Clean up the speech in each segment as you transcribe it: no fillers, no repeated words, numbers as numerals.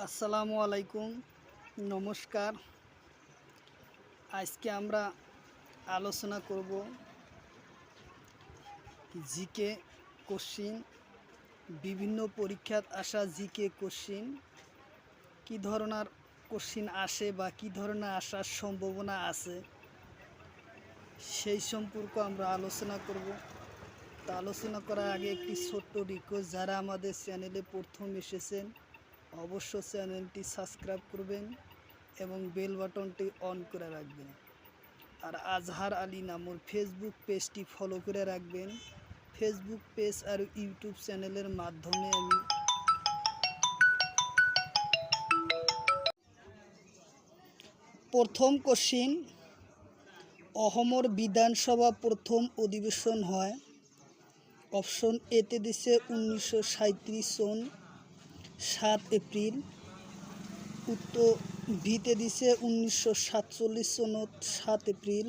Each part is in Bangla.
আসসালামু আলাইকুম, নমস্কার। আজকে আমরা আলোচনা করব জিকে কোশ্চিন, বিভিন্ন পরীক্ষাত আসা জিকে কোশ্চিন, কী ধরনের কোশ্চিন আসে বা কী ধরনের আসার সম্ভাবনা আছে সেই সম্পর্কে আমরা আলোচনা করব। তা আলোচনা করার আগে একটি ছোট্ট রিকোয়েস্ট, যারা আমাদের চ্যানেলে প্রথম এসেছেন অবশ্য চ্যানেলটি সাবস্ক্রাইব করবেন এবং বেল বাটনটি অন করে রাখবেন। আর আজহার আলী নামর ফেসবুক পেজটি ফলো করে রাখবেন। ফেসবুক পেজ আর ইউটিউব চ্যানেলের মাধ্যমে আমি প্রথম কোশ্চিন, অহমর বিধানসভা প্রথম অধিবেশন হয়। অপশন এতে দিছে 1937 সন 7 এপ্রিল, উত্তর বিতে দিছে 1947 সনত 7 এপ্রিল,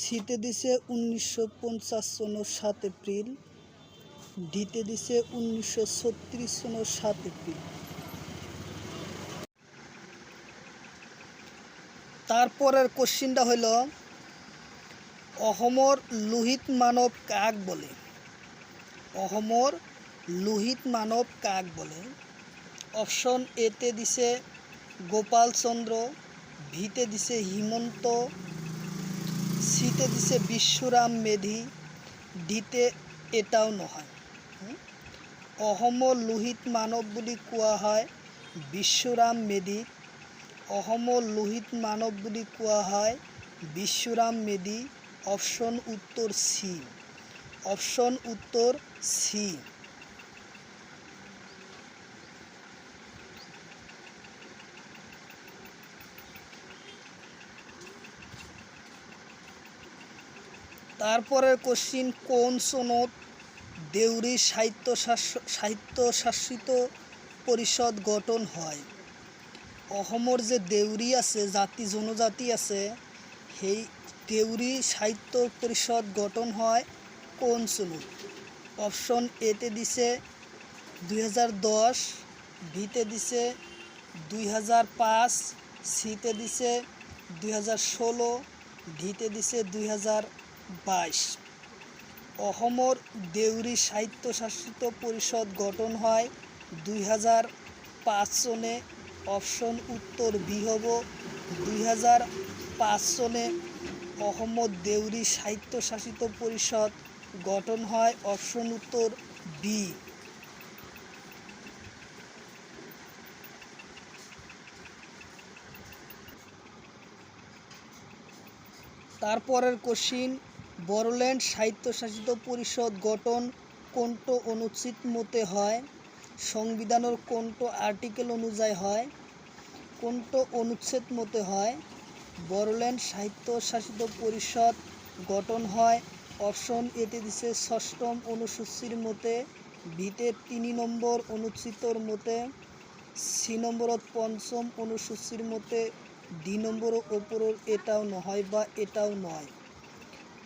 সিতে দিছে 1950 সনত 7 এপ্রিল, ডিতে দিছে 1936 সনত 7 এপ্রিল। তারপরের কোশ্চিনটা হইল, অহমর লোহিত মানব কাক বলে? অহমর লোহিত মানব কাক বলে? অপশন এতে দিছে গোপাল চন্দ্র, ভিতে দিছে হিমন্ত, সিতে দিছে বিশ্বরাম মেধি, ডিতে এটাও নহয়। অহমর লোহিত মানব বুলি কোৱা হয় বিশ্বরাম মেধি। অহমর লোহিত মানব বুলি কোৱা হয় বিশ্বরাম মেধি। অপশন উত্তর সি। অপশন উত্তর সি। তারপরের কোশ্চিন, কোন সনত দেউরি স্বায়ত্তশাসিত পরিষদ গঠন হয়? অহমর যে দেউরি আছে, জাতি জনজাতি আছে, সেই দেউরি সাহিত্য পরিষদ গঠন হয় কোন সনত? অপশন এতে দিছে 2010, ভিতে দিছে 2005, সিতে দিছে 2016, ডিতে দিছে 2022। অহমর দেউরি স্বায়ত্তশাসিত পরিষদ গঠন হয় 2005 সনে। অপশন উত্তর বি হব 2005 সনে অহমদ দেউরি স্বায়ত্তশাসিত পরিষদ গঠন হয়। অপশন উত্তর বি। তারপরের কোশ্চিন, বড়োল্যান্ড স্বায়ত্তশাসিত পরিষদ গঠন কোনটো অনুচ্ছেদ মতে হয়? সংবিধানের কোনটো আর্টিকেল অনুযায়ী হয়? কোনটো অনুচ্ছেদ মতে হয় বড়োল্যান্ড স্বায়ত্তশাসিত পরিষদ গঠন হয়? অপশন এতে দিছে 6ম অনুসূচির মতে, বিতে 3 নম্বর অনুচ্ছেদর মতে, সি নম্বরত 5ম অনুসূচির মতে, ডি নম্বর ওপরের এটাও নহয় বা এটাও নয়।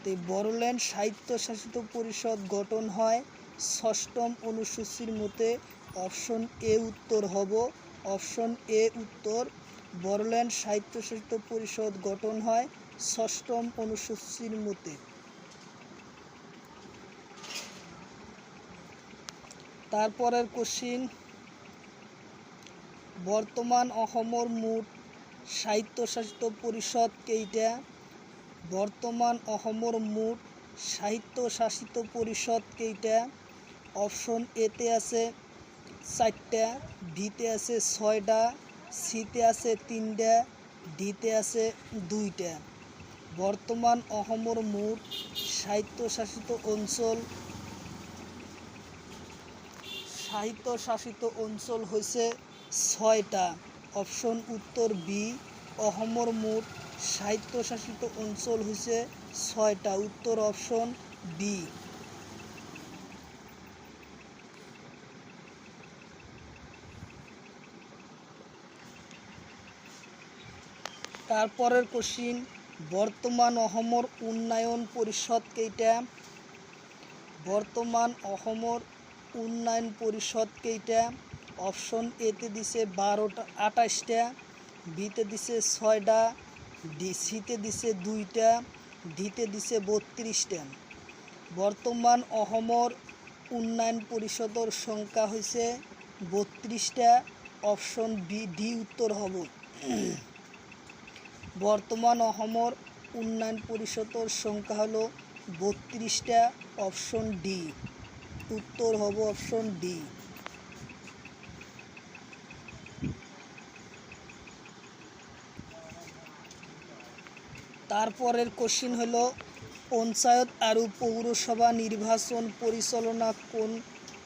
তো বড়োল্যান্ড স্বায়ত্তশাসিত পরিষদ গঠন হয় 6ম অনুসূচির মতে। অপশন এ উত্তর হব। অপশন এ উত্তর, বড়োল্যান্ড স্বায়ত্তশাসিত পরিষদ গঠন হয় 6ম অনুসূচির মতে। তারপরের কোশ্চিন, বর্তমান অসমর মুঠ স্বায়ত্তশাসিত পরিষদ কেইটা? বর্তমান অসমর মুঠ স্বায়ত্তশাসিত পরিষদ কেইটা? অপশন এতে আছে 4টা, বিতে আছে 6টা, সিতে আছে 3টা, ডিতে আছে 2টা। বর্তমান অসমর মুঠ স্বায়ত্তশাসিত অঞ্চল হয়েছে 6টা। অপশন উত্তর বি। অসমর মুঠ স্বায়ত্তশাসিত অঞ্চল হয়েছে 6টা। উত্তর অপশন বি। তারপরের কোশ্চিন, বর্তমান অসমর উন্নয়ন পরিষদ কেইটা? বর্তমান অসমর উন্নয়ন পরিষদ কেইটা? অপশন এতে দিছে 28টা, বিতে দিছে 6টা, সিতে দিছে 2টা, ডিতে দিছে 32টা। বর্তমান অসমৰ উন্নয়ন পৰিষদৰ সংখ্যা হৈছে 32টা। অপশন ডি উত্তৰ হ'ব। বর্তমান অসমৰ উন্নয়ন পৰিষদৰ সংখ্যা হলো 32টা। অপশন ডি উত্তর হবে অপশন ডি। তারপরের কোশ্চিন হলো পঞ্চায়েত আর পৌরসভা নির্বাচন পরিচালনা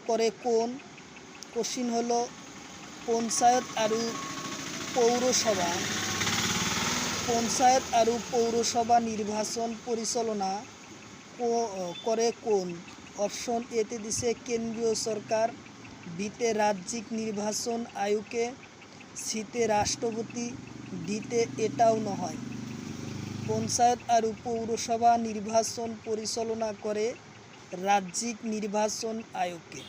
করে কোন? কোশ্চিন হলো পঞ্চায়েত আর পৌরসভা নির্বাচন পরিচালনা করে কোন? অপশন এতে দিছে কেন্দ্রীয় সরকার, বিতে রাজ্যিক নির্বাচন আয়োগে, সিতে রাষ্ট্রপতি, ডিতে এটাও নহয়। পঞ্চায়েত আর পৌরসভা নির্বাচন পরিচালনা করে রাজ্যিক নির্বাচন আয়োগে।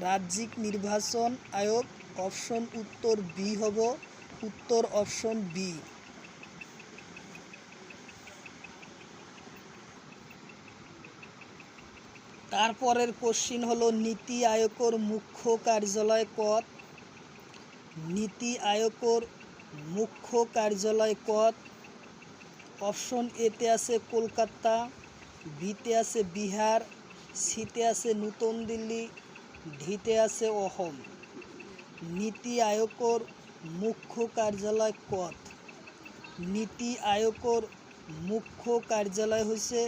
রাজ্যিক নির্বাচন আয়োগ। অপশন উত্তর বি হব। উত্তর অপশন বি। তারপরের কোশ্চিন হলো নীতি আয়োগের মুখ্য কার্যালয় কত? নীতি আয়োগের মুখ্য কার্যালয় কত? অপশন এতে আছে কলকাতা, বিতে আছে বিহার, সিতে আছে নতুন দিল্লি, ডিতে আছে অসম। নীতি আয়োগের মুখ্য কার্যালয় কত? নীতি আয়োগের মুখ্য কার্যালয় হচ্ছে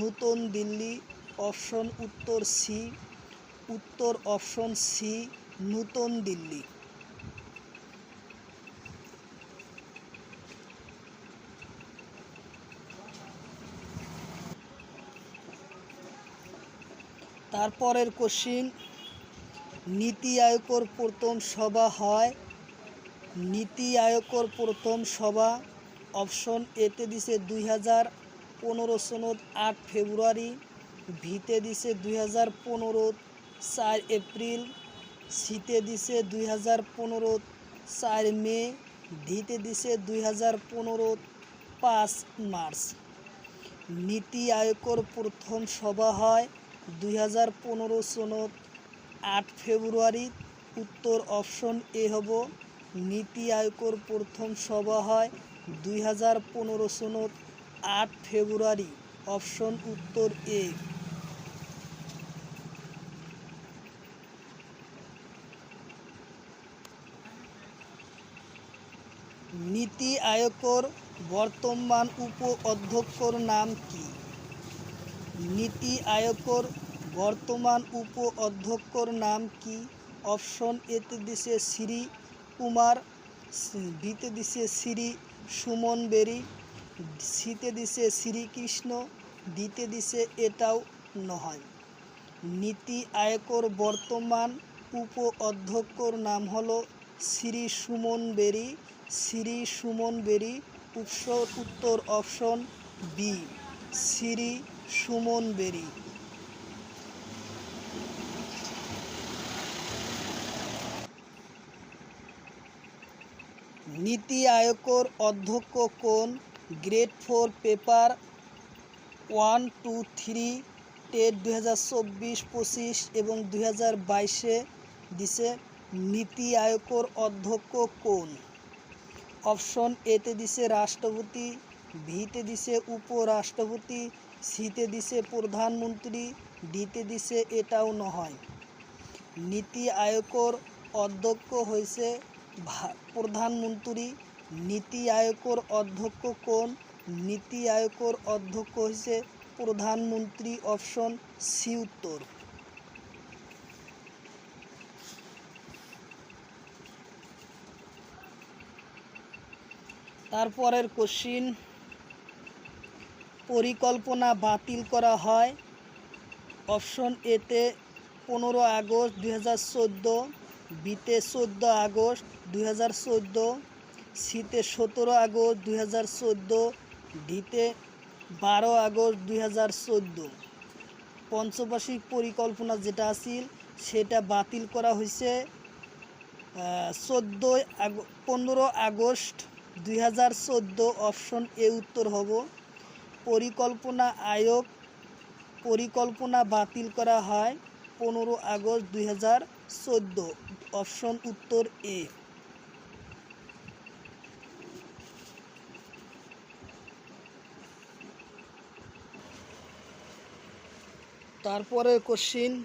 নতুন দিল্লি। অপশন উত্তর সি। উত্তর অপশন সি নতুন দিল্লি। তারপরের কোশ্চিন নীতি আয়োগের প্রথম সভা হয়? নীতি আয়োগের প্রথম সভা অপশন এতে দিছে 2015 সনত 8 ফেব্রুয়ারি, ভিতে দিছে 2015 4 এপ্রিল, সিতে দিছে 2015 4 মে, ডিতে দিছে 2015 5 মার্চ। নীতি আয়োগের প্রথম সভা হয় 2015 সনত 8 ফেব্রুয়ারি। উত্তর অপশন এ হব। নীতি আয়োগের প্রথম সভা হয় 2015 সনত 8 ফেব্রুয়ারি। অপশন উত্তর এ। নীতি আয়োগের বর্তমান উপ-অধ্যক্ষর নাম কি? নীতি আয়োগের বর্তমান উপ-অধ্যক্ষর নাম কি? অপশন এতে দিছে শ্রী কুমার, বিতে দিছে শ্রী সুমন বেরি, সিতে দিছে শ্রীকৃষ্ণ, ডিতে দিছে এটাও নহয়। নীতি আয়োগের বর্তমান উপ-অধ্যক্ষর নাম হলো শ্রী সুমন বেরি। শ্রী সুমন বেরি। উত্তর অপশন বি শ্রী সুমন বেরি। নীতি আয়োগের অধ্যক্ষ কোন? গ্রেড 4 পেপার 1, 2, 3 টেট 2024-25 এবং 2022 দিছে। নীতি আয়োগের অধ্যক্ষ কোন? অপশন এতে দিছে রাষ্ট্রপতি, ভিতে দিছে উপরাষ্ট্রপতি, সিতে দিছে প্রধানমন্ত্রী, ডিতে দিছে এটাও নহয়। নীতি আয়োগের অধ্যক্ষ হয়েছে প্রধানমন্ত্রী। নীতি আয়োগের অধ্যক্ষ কোন? নীতি আয়োগের অধ্যক্ষ হয়েছে প্রধানমন্ত্রী। অপশন সি উত্তর। তারপরের কোশ্চিন পরিকল্পনা বাতিল করা হয়? অপশন এতে 15 আগস্ট 2014, বিতে 14 আগস্ট 2014, সিতে 17 আগস্ট 2014, ডিতে 12 আগস্ট 2014। পঞ্চবার্ষিক পরিকল্পনা যেটা আছিল সেটা বাতিল করা হয়েছে 15 আগস্ট 2014। অপশন এ উত্তর হব। পরিকল্পনা বাতিল করা হয় 15 আগস্ট 2014। অপশন উত্তর এ। তারপরে কোশ্চিন,